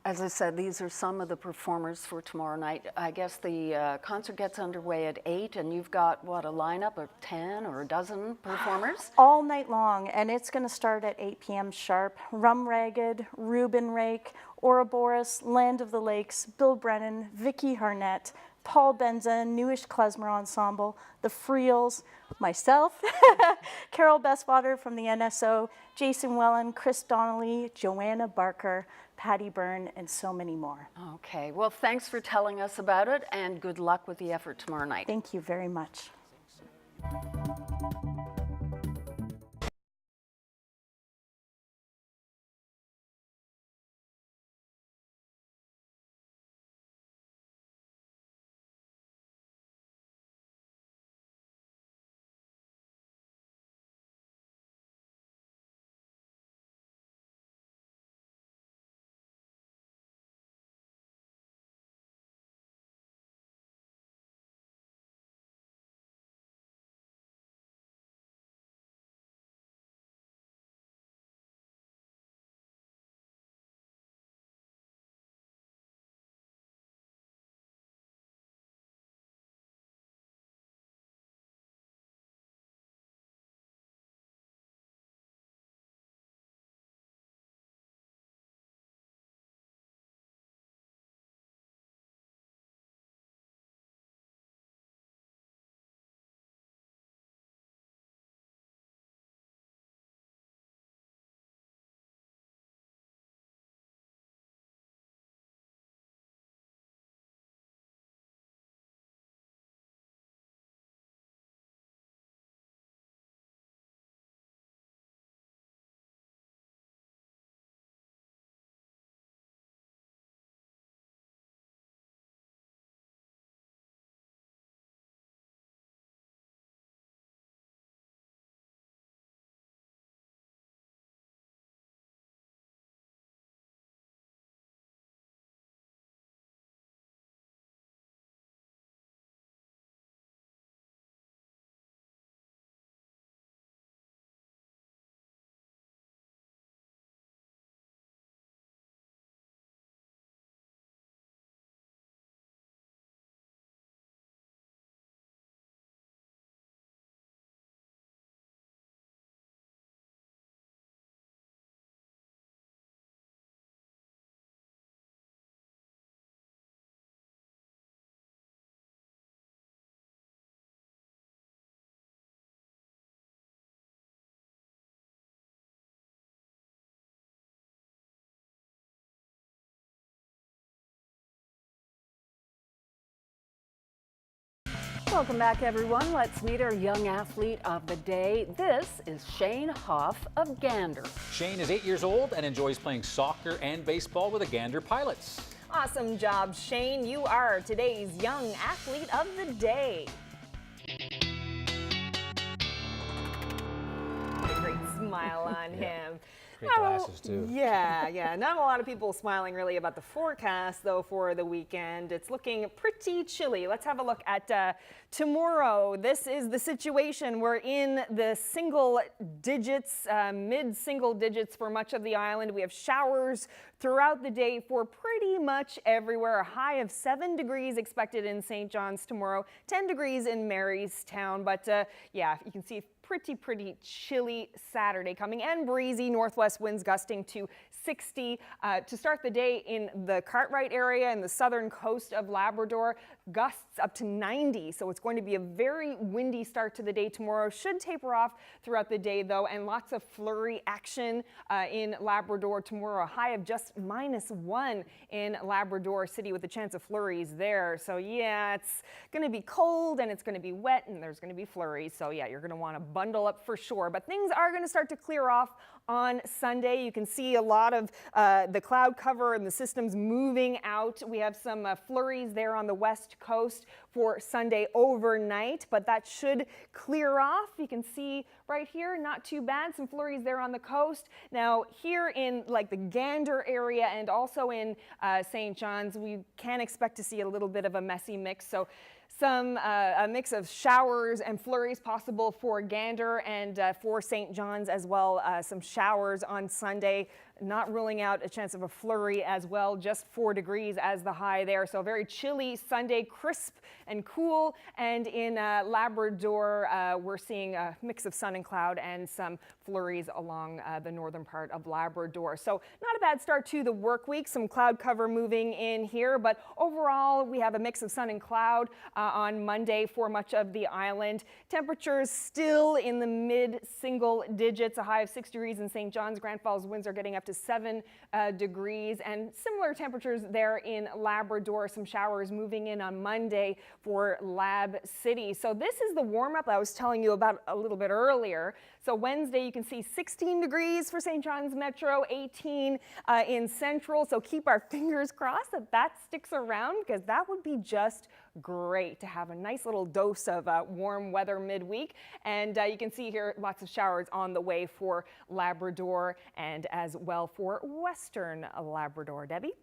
as I said, these are some of the performers for tomorrow night. I guess the concert gets underway at 8, and you've got, what, a lineup of 10 or a dozen performers? All night long, and it's going to start at 8 p.m. sharp. Rum Ragged, Reuben Rake, Ouroboros, Land of the Lakes, Bill Brennan, Vicky Harnett, Paul Benza, Newish Klezmer Ensemble, the Freels, myself, Carol Bestwater from the NSO, Jason Wellen, Chris Donnelly, Joanna Barker, Patty Byrne, and so many more. Okay, well, thanks for telling us about it, and good luck with the effort tomorrow night. Thank you very much. Welcome back, everyone. Let's meet our young athlete of the day. This is Shane Hoff of Gander. Shane is 8 years old and enjoys playing soccer and baseball with the Gander Pilots. Awesome job, Shane. You are today's young athlete of the day. A great smile on him. Great glasses, too. Yeah. Not a lot of people smiling really about the forecast, though, for the weekend. It's looking pretty chilly. Let's have a look at tomorrow. This is the situation. We're in the single digits, mid-single digits for much of the island. We have showers throughout the day for pretty much everywhere. A high of 7 degrees expected in St. John's tomorrow, 10 degrees in Marystown. But yeah, you can see pretty chilly Saturday coming, and breezy northwest winds gusting to 60 to start the day in the Cartwright area and the southern coast of Labrador. Gusts up to 90, so it's going to be a very windy start to the day tomorrow. Should taper off throughout the day, though, and lots of flurry action in Labrador tomorrow. A high of just -1 in Labrador City with a chance of flurries there. So yeah, it's going to be cold and it's going to be wet and there's going to be flurries. So yeah, you're going to want to bundle up for sure. But things are going to start to clear off on Sunday. You can see a lot of the cloud cover and the systems moving out. We have some flurries there on the west coast for Sunday overnight, but that should clear off. You can see right here, not too bad. Some flurries there on the coast. Now here in like the Gander area and also in St. John's, we can expect to see a little bit of a messy mix. So a mix of showers and flurries possible for Gander and for St. John's as well. Some showers on Sunday, not ruling out a chance of a flurry as well. Just 4 degrees as the high there. So very chilly Sunday, crisp and cool. And in Labrador, we're seeing a mix of sun and cloud and some flurries along the northern part of Labrador. So not a bad start to the work week. Some cloud cover moving in here, but overall we have a mix of sun and cloud on Monday for much of the island. Temperatures still in the mid-single digits, a high of 6 degrees in St. John's. Grand Falls winds are getting up to 7 degrees, and similar temperatures there in Labrador. Some showers moving in on Monday for Lab City. So this is the warm-up I was telling you about a little bit earlier. So Wednesday you can see 16 degrees for St. John's Metro, 18 in Central. So keep our fingers crossed that that sticks around, because that would be just great to have a nice little dose of warm weather midweek. And you can see here lots of showers on the way for Labrador and as well for Western Labrador. Debbie?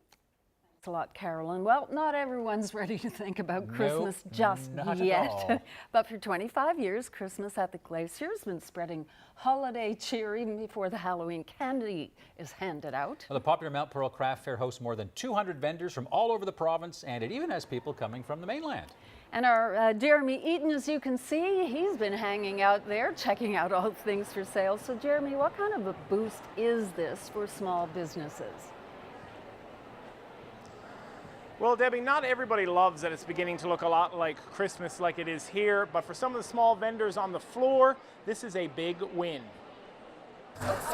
Thanks a lot, Carolyn. Well, not everyone's ready to think about Christmas just not yet. at all. But for 25 years, Christmas at the Glacier has been spreading holiday cheer even before the Halloween candy is handed out. Well, the popular Mount Pearl Craft Fair hosts more than 200 vendors from all over the province, and it even has people coming from the mainland. And our Jeremy Eaton, as you can see, he's been hanging out there, checking out all things for sale. So Jeremy, what kind of a boost is this for small businesses? Well, Debbie, not everybody loves that it's beginning to look a lot like Christmas like it is here, but for some of the small vendors on the floor, this is a big win.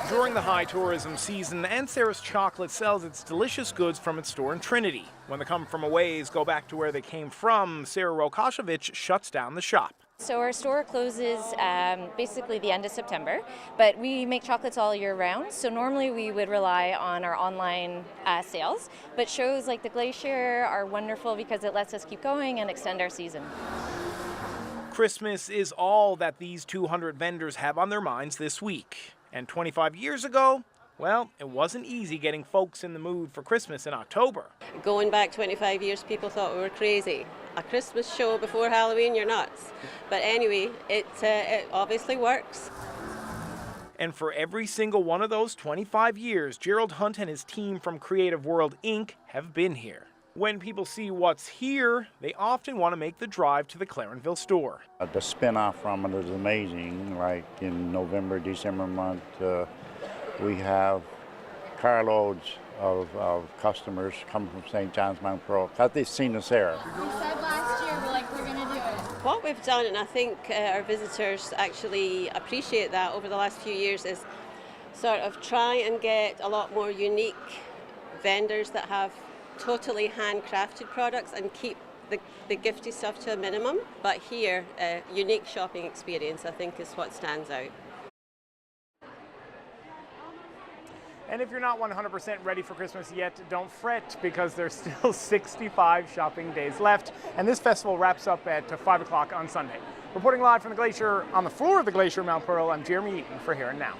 During the high tourism season, Aunt Sarah's Chocolate sells its delicious goods from its store in Trinity. When the come from aways go back to where they came from, Sarah Rokashevich shuts down the shop. So our store closes basically the end of September, but we make chocolates all year round. So normally we would rely on our online sales, but shows like the Glacier are wonderful because it lets us keep going and extend our season. Christmas is all that these 200 vendors have on their minds this week. And 25 years ago, well, it wasn't easy getting folks in the mood for Christmas in October. Going back 25 years, people thought we were crazy. A Christmas show before Halloween, you're nuts. But anyway, it obviously works. And for every single one of those 25 years, Gerald Hunt and his team from Creative World Inc. have been here. When people see what's here, they often want to make the drive to the Clarenville store. The spin-off from it is amazing. Like in November, December month, we have carloads of customers coming from St. John's Mount Pearl because they've seen us there. We said last year, we're going to do it. What we've done, and I think our visitors actually appreciate that over the last few years, is sort of try and get a lot more unique vendors that have totally handcrafted products and keep the gifty stuff to a minimum. But here, a unique shopping experience, I think, is what stands out. And if you're not 100% ready for Christmas yet, don't fret, because there's still 65 shopping days left. And this festival wraps up at 5 o'clock on Sunday. Reporting live from the Glacier, on the floor of the Glacier Mount Pearl, I'm Jeremy Eaton for Here and Now.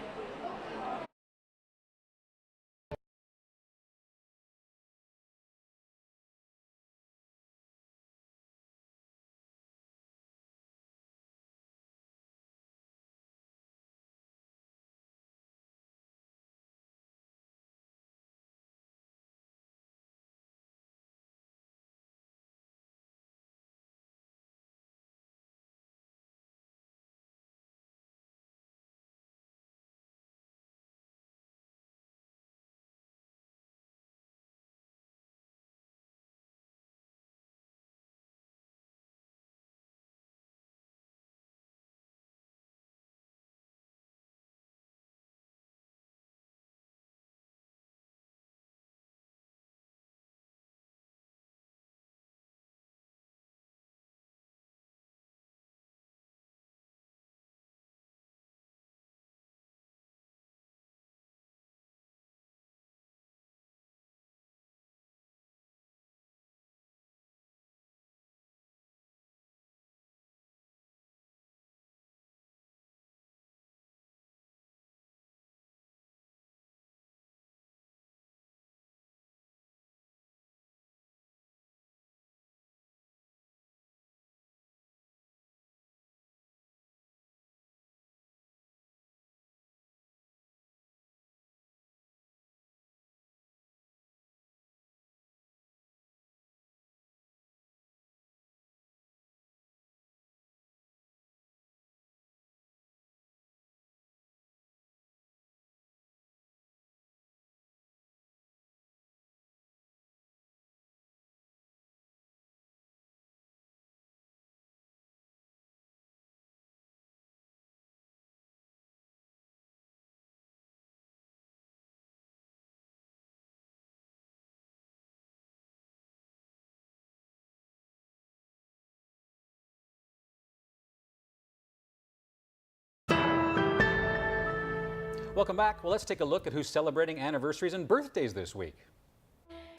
Welcome back. Well, let's take a look at who's celebrating anniversaries and birthdays this week.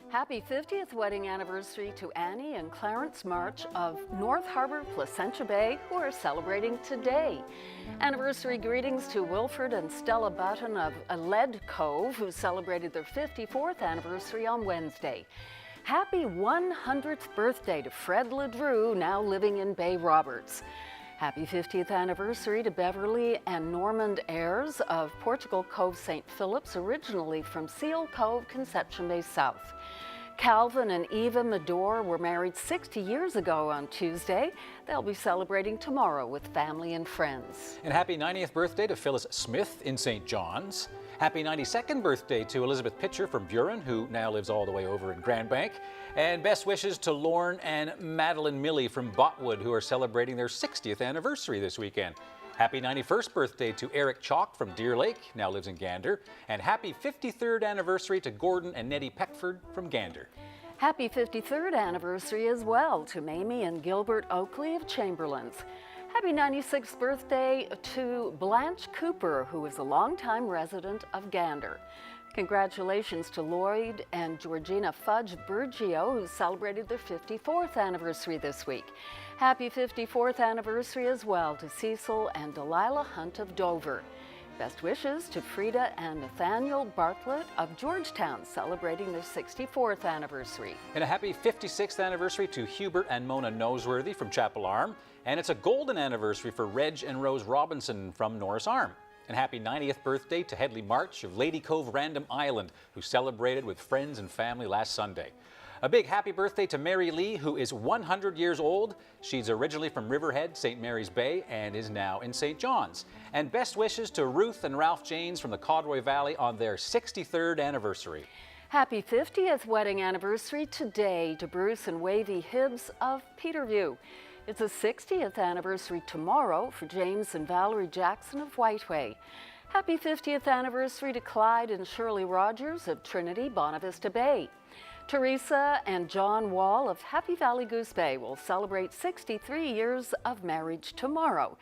Happy 50th wedding anniversary to Annie and Clarence March of North Harbour, Placentia Bay, who are celebrating today. Anniversary greetings to Wilfred and Stella Button of Lead Cove, who celebrated their 54th anniversary on Wednesday. Happy 100th birthday to Fred LeDrew, now living in Bay Roberts. Happy 50th anniversary to Beverly and Normand Ayres of Portugal Cove St. Philip's, originally from Seal Cove, Conception Bay South. Calvin and Eva Medore were married 60 years ago on Tuesday. They'll be celebrating tomorrow with family and friends. And happy 90th birthday to Phyllis Smith in St. John's. Happy 92nd birthday to Elizabeth Pitcher from Buren, who now lives all the way over in Grand Bank. And best wishes to Lorne and Madeline Milley from Botwood, who are celebrating their 60th anniversary this weekend. Happy 91st birthday to Eric Chalk from Deer Lake, now lives in Gander. And happy 53rd anniversary to Gordon and Nettie Peckford from Gander. Happy 53rd anniversary as well to Mamie and Gilbert Oakley of Chamberlains. Happy 96th birthday to Blanche Cooper, who is a longtime resident of Gander. Congratulations to Lloyd and Georgina Fudge Burgio, who celebrated their 54th anniversary this week. Happy 54th anniversary as well to Cecil and Delilah Hunt of Dover. Best wishes to Frida and Nathaniel Bartlett of Georgetown, celebrating their 64th anniversary. And a happy 56th anniversary to Hubert and Mona Noseworthy from Chapel Arm. And it's a golden anniversary for Reg and Rose Robinson from Norris Arm. And happy 90th birthday to Headley March of Lady Cove Random Island, who celebrated with friends and family last Sunday. A big happy birthday to Mary Lee, who is 100 years old. She's originally from Riverhead, St. Mary's Bay, and is now in St. John's. And best wishes to Ruth and Ralph Janes from the Codroy Valley on their 63rd anniversary. Happy 50th wedding anniversary today to Bruce and Wavy Hibbs of Peterview. It's a 60th anniversary tomorrow for James and Valerie Jackson of Whiteway. Happy 50th anniversary to Clyde and Shirley Rogers of Trinity, Bonavista Bay. Teresa and John Wall of Happy Valley Goose Bay will celebrate 63 years of marriage tomorrow.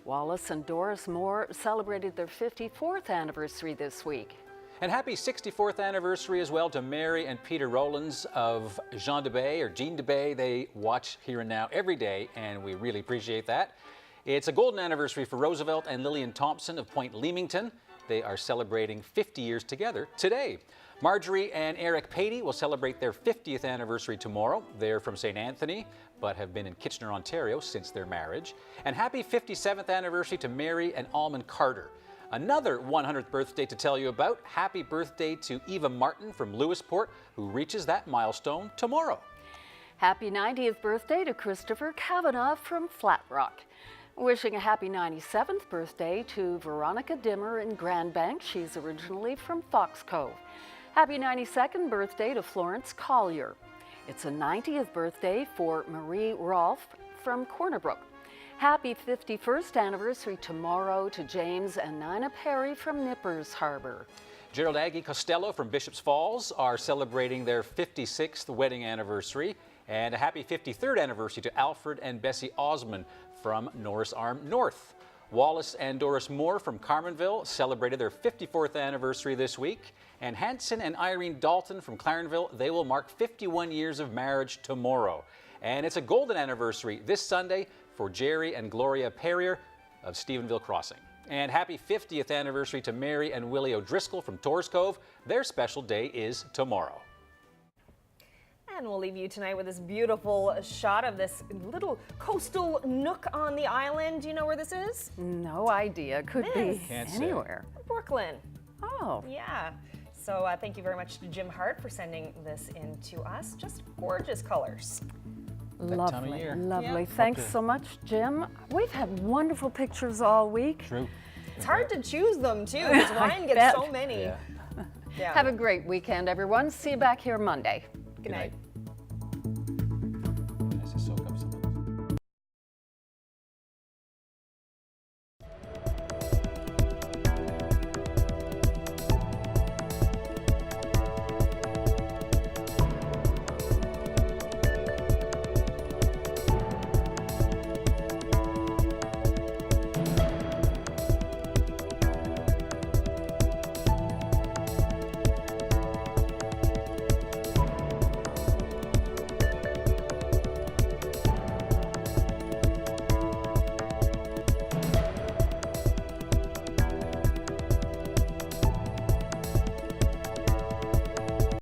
Wallace and Doris Moore celebrated their 54th anniversary this week. And happy 64th anniversary as well to Mary and Peter Rowlands of Jean de Bay or Jean de Bay. They watch Here and Now every day, and we really appreciate that. It's a golden anniversary for Roosevelt and Lillian Thompson of Point Leamington. They are celebrating 50 years together today. Marjorie and Eric Patey will celebrate their 50th anniversary tomorrow. They're from St. Anthony, but have been in Kitchener, Ontario since their marriage. And happy 57th anniversary to Mary and Almond Carter. Another 100th birthday to tell you about. Happy birthday to Eva Martin from Lewisport, who reaches that milestone tomorrow. Happy 90th birthday to Christopher Kavanagh from Flat Rock. Wishing a happy 97th birthday to Veronica Dimmer in Grand Bank. She's originally from Fox Cove. Happy 92nd birthday to Florence Collier. It's a 90th birthday for Marie Rolfe from Corner Brook. Happy 51st anniversary tomorrow to James and Nina Perry from Nippers Harbor. Gerald Aggie Costello from Bishops Falls are celebrating their 56th wedding anniversary. And a happy 53rd anniversary to Alfred and Bessie Osmond from Norris Arm North. Wallace and Doris Moore from Carmenville celebrated their 54th anniversary this week. And Hanson and Irene Dalton from Clarenville, they will mark 51 years of marriage tomorrow. And it's a golden anniversary this Sunday for Jerry and Gloria Perrier of Stephenville Crossing. And happy 50th anniversary to Mary and Willie O'Driscoll from Torres Cove. Their special day is tomorrow. And we'll leave you tonight with this beautiful shot of this little coastal nook on the island. Do you know where this is? No idea. Could be anywhere. Brooklyn. Oh. Yeah. So thank you very much to Jim Hart for sending this in to us. Just gorgeous colors. Lovely, lovely. Yep. Thanks so much, Jim. We've had wonderful pictures all week. True. It's hard to choose them, too, because Ryan gets so many. Yeah. Have a great weekend, everyone. See you back here Monday. Good night.